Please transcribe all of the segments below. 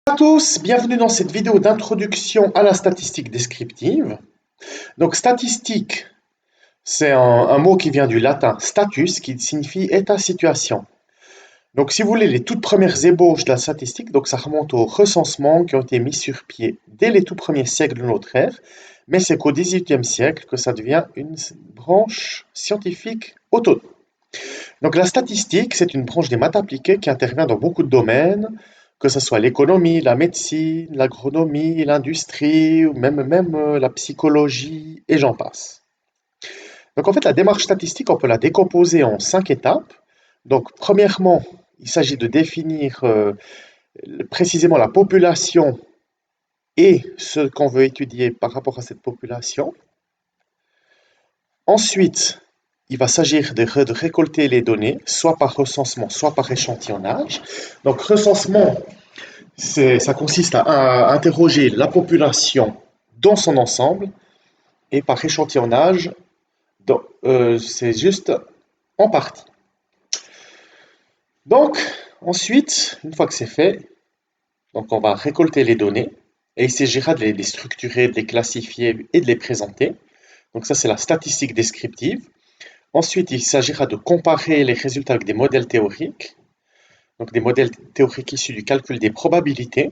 À tous, bienvenue dans cette vidéo d'introduction à la statistique descriptive. Donc statistique, c'est un mot qui vient du latin status, qui signifie état-situation. Donc si vous voulez, les toutes premières ébauches de la statistique, donc ça remonte aux recensements qui ont été mis sur pied dès les tout premiers siècles de notre ère, mais c'est qu'au XVIIIe siècle que ça devient une branche scientifique autonome. Donc la statistique, c'est une branche des maths appliquées qui intervient dans beaucoup de domaines, que ce soit l'économie, la médecine, l'agronomie, l'industrie, ou même la psychologie, et j'en passe. Donc en fait, la démarche statistique, on peut la décomposer en 5 étapes. Donc premièrement, il s'agit de définir précisément la population et ce qu'on veut étudier par rapport à cette population. Ensuite, il va s'agir de récolter les données, soit par recensement, soit par échantillonnage. Donc recensement, ça consiste à interroger la population dans son ensemble, et par échantillonnage, c'est juste en partie. Donc, ensuite, une fois que c'est fait, donc on va récolter les données, et il s'agira de les structurer, de les classifier et de les présenter. Donc ça, c'est la statistique descriptive. Ensuite, il s'agira de comparer les résultats avec des modèles théoriques, donc des modèles théoriques issus du calcul des probabilités.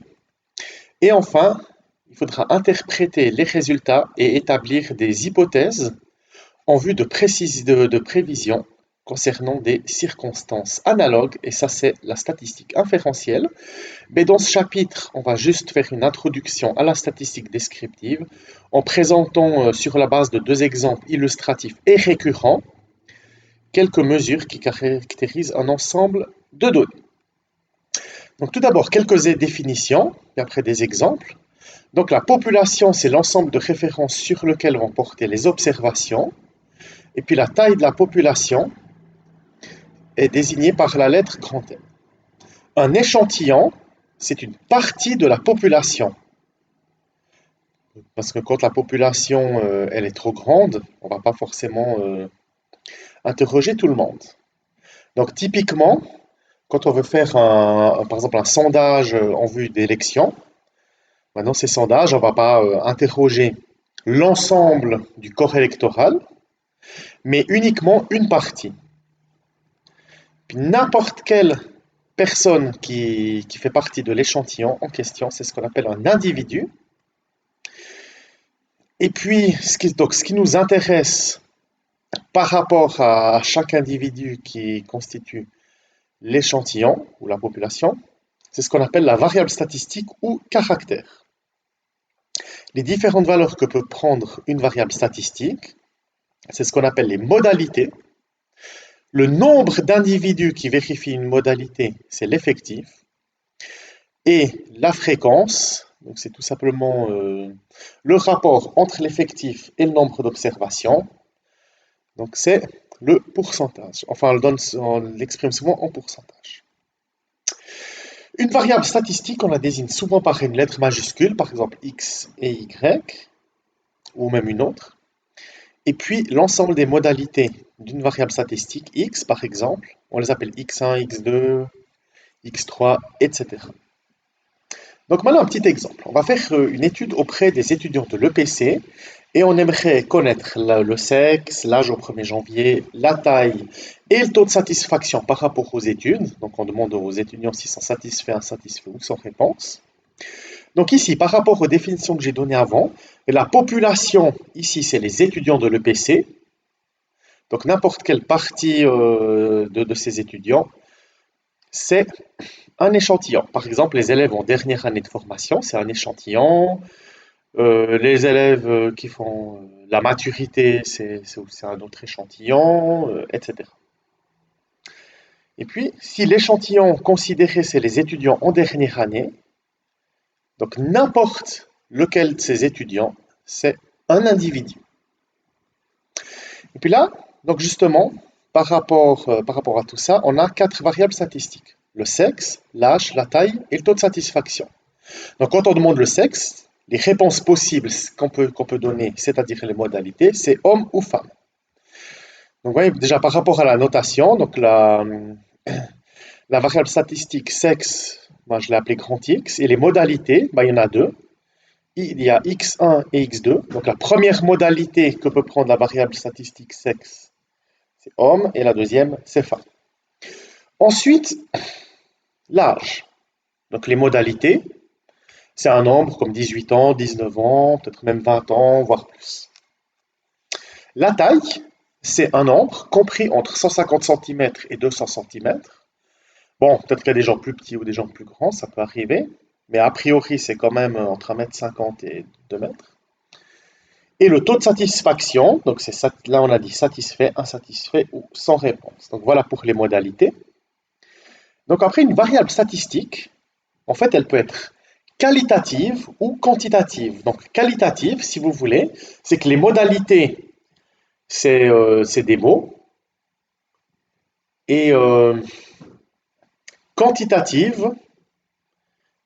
Et enfin, il faudra interpréter les résultats et établir des hypothèses en vue de prévision concernant des circonstances analogues, et ça c'est la statistique inférentielle. Mais dans ce chapitre, on va juste faire une introduction à la statistique descriptive en présentant sur la base de 2 exemples illustratifs et récurrents quelques mesures qui caractérisent un ensemble de données. Donc tout d'abord, quelques définitions, et après des exemples. Donc la population, c'est l'ensemble de références sur lequel vont porter les observations. Et puis la taille de la population est désignée par la lettre grand M. Un échantillon, c'est une partie de la population. Parce que quand la population elle est trop grande, on ne va pas forcément interroger tout le monde. Donc typiquement, quand on veut faire par exemple un sondage en vue d'élection, dans ces sondages, on ne va pas interroger l'ensemble du corps électoral, mais uniquement une partie. Puis n'importe quelle personne qui fait partie de l'échantillon en question, c'est ce qu'on appelle un individu. Et puis, ce qui nous intéresse par rapport à chaque individu qui constitue l'échantillon ou la population, c'est ce qu'on appelle la variable statistique ou caractère. Les différentes valeurs que peut prendre une variable statistique, c'est ce qu'on appelle les modalités. Le nombre d'individus qui vérifient une modalité, c'est l'effectif. Et la fréquence, donc c'est tout simplement le rapport entre l'effectif et le nombre d'observations. Donc c'est le pourcentage. Enfin, on l'exprime souvent en pourcentage. Une variable statistique, on la désigne souvent par une lettre majuscule, par exemple X et Y, ou même une autre. Et puis l'ensemble des modalités d'une variable statistique, X par exemple, on les appelle X1, X2, X3, etc. Donc maintenant un petit exemple. On va faire une étude auprès des étudiants de l'EPC et on aimerait connaître le sexe, l'âge au 1er janvier, la taille et le taux de satisfaction par rapport aux études. Donc on demande aux étudiants s'ils sont satisfaits, insatisfaits ou sans réponse. Donc ici, par rapport aux définitions que j'ai données avant, la population, ici c'est les étudiants de l'EPC. Donc n'importe quelle partie de ces étudiants, c'est un échantillon. Par exemple, les élèves en dernière année de formation, c'est un échantillon. Les élèves qui font la maturité, c'est un autre échantillon, etc. Et puis, si l'échantillon considéré, c'est les étudiants en dernière année, donc n'importe lequel de ces étudiants, c'est un individu. Et puis là, donc justement, par rapport à tout ça, on a 4 variables statistiques. Le sexe, l'âge, la taille et le taux de satisfaction. Donc quand on demande le sexe, les réponses possibles qu'on peut donner, c'est-à-dire les modalités, c'est homme ou femme. Donc vous voyez, déjà par rapport à la notation, donc la variable statistique sexe, Moi, je l'ai appelé grand X. Et les modalités, il y en a deux. Il y a x1 et x2. Donc la première modalité que peut prendre la variable statistique sexe, c'est homme, et la deuxième, c'est femme. Ensuite, l'âge. Donc les modalités, c'est un nombre comme 18 ans, 19 ans, peut-être même 20 ans, voire plus. La taille, c'est un nombre compris entre 150 cm et 200 cm. Bon, peut-être qu'il y a des gens plus petits ou des gens plus grands, ça peut arriver, mais a priori, c'est quand même entre 1,50 m et 2 mètres. Et le taux de satisfaction, donc là on a dit satisfait, insatisfait ou sans réponse. Donc voilà pour les modalités. Donc après, une variable statistique, en fait, elle peut être qualitative ou quantitative. Donc qualitative, si vous voulez, c'est que les modalités, c'est des mots. Et quantitative,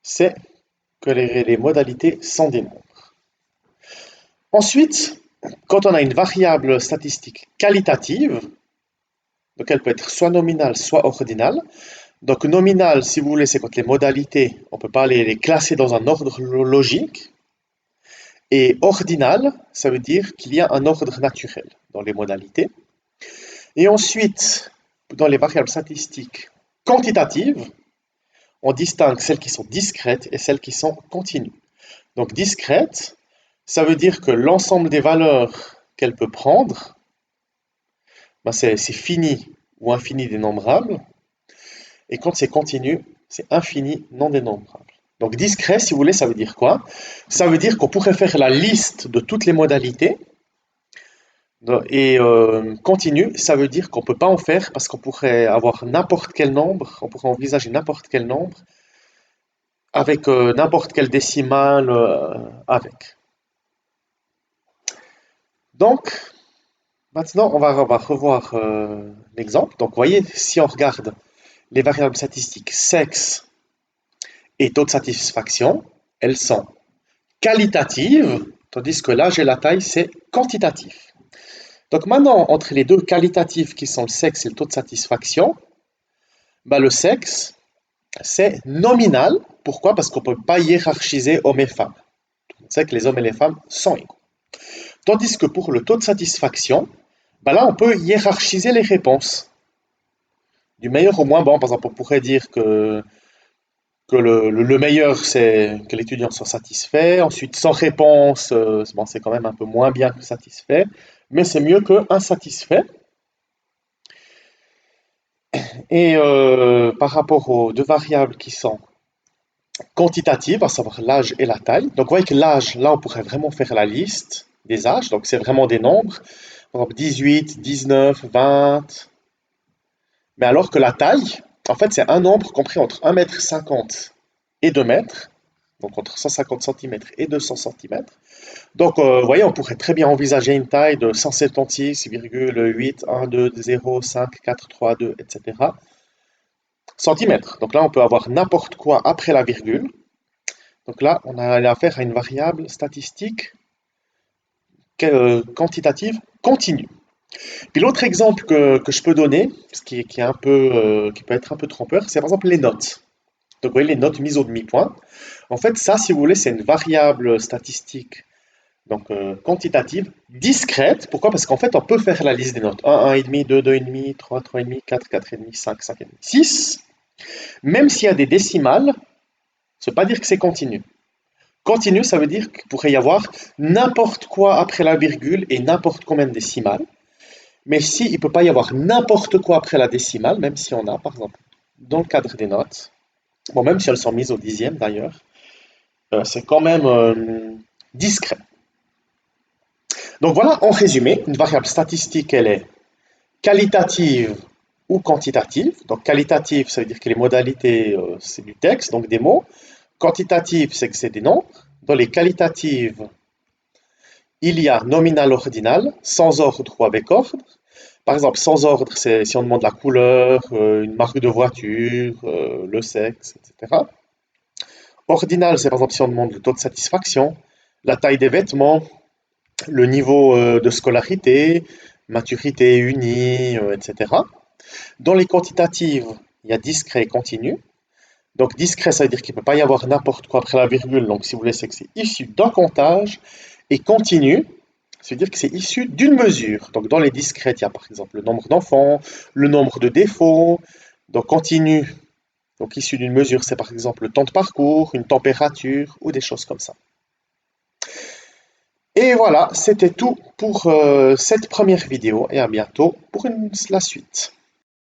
c'est que les modalités sont des nombres. Ensuite, quand on a une variable statistique qualitative, donc elle peut être soit nominale, soit ordinale. Donc nominale, si vous voulez, c'est quand les modalités, on ne peut pas les classer dans un ordre logique. Et ordinal, ça veut dire qu'il y a un ordre naturel dans les modalités. Et ensuite, dans les variables statistiques quantitatives, on distingue celles qui sont discrètes et celles qui sont continues. Donc discrète, ça veut dire que l'ensemble des valeurs qu'elle peut prendre, c'est fini ou infini dénombrable. Et quand c'est continu, c'est infini non dénombrable. Donc discret, si vous voulez, ça veut dire quoi? Ça veut dire qu'on pourrait faire la liste de toutes les modalités. Et continu, ça veut dire qu'on ne peut pas en faire parce qu'on pourrait avoir n'importe quel nombre, on pourrait envisager n'importe quel nombre avec n'importe quelle décimale avec. Donc, maintenant, on va revoir l'exemple. Donc, vous voyez, si on regarde les variables statistiques sexe et taux de satisfaction, elles sont qualitatives, tandis que l'âge et la taille, c'est quantitatif. Donc maintenant, entre les deux qualitatifs qui sont le sexe et le taux de satisfaction, le sexe, c'est nominal. Pourquoi? Parce qu'on ne peut pas hiérarchiser hommes et femmes. On sait que les hommes et les femmes sont égaux. Tandis que pour le taux de satisfaction, là, on peut hiérarchiser les réponses. Du meilleur au moins bon. Par exemple, on pourrait dire que le meilleur, c'est que l'étudiant soit satisfait. Ensuite, sans réponse, c'est quand même un peu moins bien que satisfait, mais c'est mieux que insatisfait. Et par rapport aux deux variables qui sont quantitatives, à savoir l'âge et la taille, donc vous voyez que l'âge, là, on pourrait vraiment faire la liste des âges, donc c'est vraiment des nombres, par exemple 18, 19, 20, mais alors que la taille, en fait, c'est un nombre compris entre 1,50 m et 2 mètres, donc entre 150 cm et 200 cm. Donc, vous voyez, on pourrait très bien envisager une taille de 176,8120543 etc. centimètres. Donc là, on peut avoir n'importe quoi après la virgule. Donc là, on a affaire à une variable statistique quantitative continue. Puis l'autre exemple que je peux donner, qui peut être un peu trompeur, c'est par exemple les notes. Donc vous voyez les notes mises au demi-point. En fait, ça, si vous voulez, c'est une variable statistique donc quantitative, discrète. Pourquoi? Parce qu'en fait, on peut faire la liste des notes. 1, 1,5, 2, 2,5, 3, 3,5, 4, 4,5, 5, 5,5, 6. Même s'il y a des décimales, ça ne veut pas dire que c'est continu. Continu, ça veut dire qu'il pourrait y avoir n'importe quoi après la virgule et n'importe combien de décimales. Mais si il ne peut pas y avoir n'importe quoi après la décimale, même si on a, par exemple, dans le cadre des notes, bon, même si elles sont mises au dixième d'ailleurs, c'est quand même discret. Donc voilà, en résumé, une variable statistique, elle est qualitative ou quantitative. Donc qualitative, ça veut dire que les modalités, c'est du texte, donc des mots. Quantitative, c'est que c'est des nombres. Dans les qualitatives, il y a nominal, ordinal, sans ordre ou avec ordre. Par exemple, sans ordre, c'est si on demande la couleur, une marque de voiture, le sexe, etc. Ordinal, c'est par exemple si on demande le taux de satisfaction, la taille des vêtements, le niveau de scolarité, maturité unie, etc. Dans les quantitatives, il y a discret et continu. Donc discret, ça veut dire qu'il ne peut pas y avoir n'importe quoi après la virgule. Donc si vous voulez, c'est que c'est issu d'un comptage. Et continu, ça veut dire que c'est issu d'une mesure. Donc dans les discrètes, il y a par exemple le nombre d'enfants, le nombre de défauts. Donc continu, donc issu d'une mesure, c'est par exemple le temps de parcours, une température ou des choses comme ça. Et voilà, c'était tout pour cette première vidéo et à bientôt pour la suite.